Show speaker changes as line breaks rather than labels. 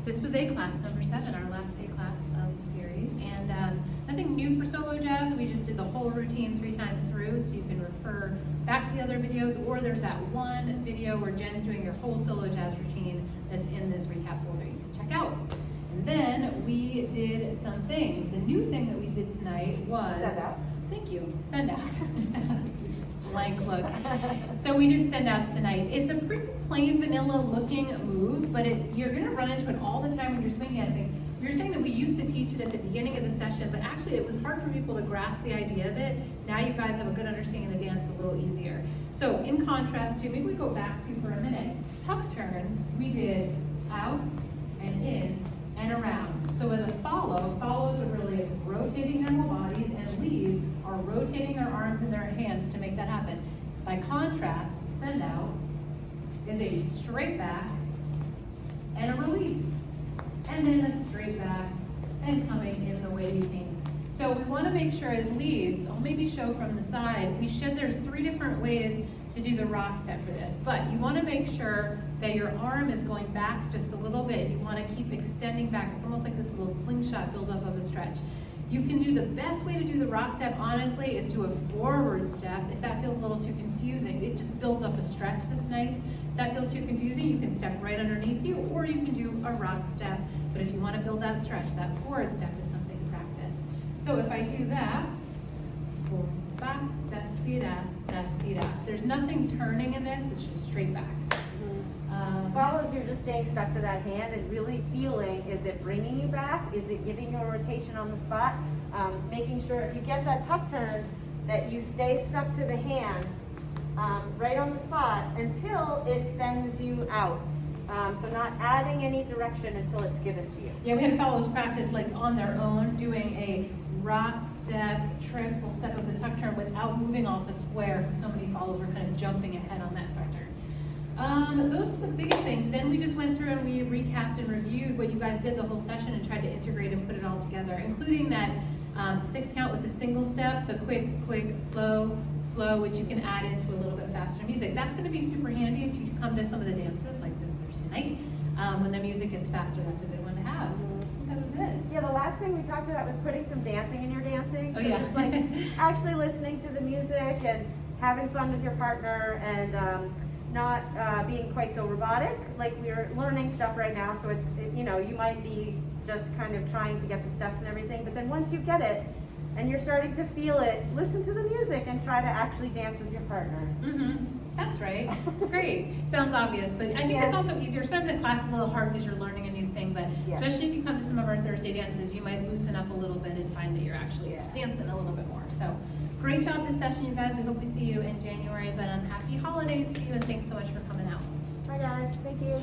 This was A class number 7, our last A class of the series, and nothing new for solo jazz. We just did the whole routine 3 times through, so you can refer back to the other videos, or there's that one video where Jen's doing your whole solo jazz routine that's in this recap folder you can check out. And then we did some things. The new thing that we did tonight was
Send out.
Thank you. Send out. Blank look. So we did send outs tonight. It's a pretty plain vanilla looking move, but you're going to run into it all the time when you're swing dancing. We were saying that we used to teach it at the beginning of the session, but actually it was hard for people to grasp the idea of it. Now you guys have a good understanding of the dance a little easier. So in contrast to, maybe we go back to for a minute, tuck turns, we did out and in and around. So as a follows are really rotating their whole bodies, and leads are rotating their arms and their hands to make that happen. By contrast, the send out is a straight back and a release, and then a straight back and coming in the way you came. So we want to make sure as leads, I'll maybe show from the side, there's 3 different ways to do the rock step for this, but you want to make sure that your arm is going back just a little bit. You want to keep extending back. It's almost like this little slingshot buildup of a stretch. You can do the best way to do the rock step, honestly, is do a forward step. If that feels a little too confusing, it just builds up a stretch that's nice. If that feels too confusing, you can step right underneath you, or you can do a rock step. But if you want to build that stretch, that forward step is something to practice. So if I do that, back, there's nothing turning in this, it's just straight back.
Follows, you're just staying stuck to that hand and really feeling, is it bringing you back? Is it giving you a rotation on the spot? Making sure if you get that tuck turn, that you stay stuck to the hand right on the spot until it sends you out. So not adding any direction until it's given to you.
Yeah, we had follows practice like on their own, doing a rock step, triple step of the tuck turn without moving off a square, because so many follows were kind of jumping ahead on that tuck turn. Those are the biggest things. Then we just went through and we recapped and reviewed what you guys did the whole session and tried to integrate and put it all together, including that 6 count with the single step, the quick, slow, which you can add into a little bit faster music. That's going to be super handy if you come to some of the dances like this Thursday night. When the music gets faster, that's a good one to have. That was it.
Yeah, the last thing we talked about was putting some dancing in your dancing.
Oh,
so
yeah.
just like actually listening to the music and having fun with your partner, and not being quite so robotic. Like, we're learning stuff right now, so you might be just kind of trying to get the steps and everything, but then once you get it and you're starting to feel it, listen to the music and try to actually dance with your partner.
That's right. It's great. Sounds obvious, but I think it's also easier. Sometimes in class it's a little hard because you're learning a new thing, but especially if you come to some of our Thursday dances, you might loosen up a little bit and find that you're actually dancing a little bit more. So great job this session, you guys. We hope we see you in January, but happy holidays to you, and thanks so much for coming out.
Bye guys, thank you.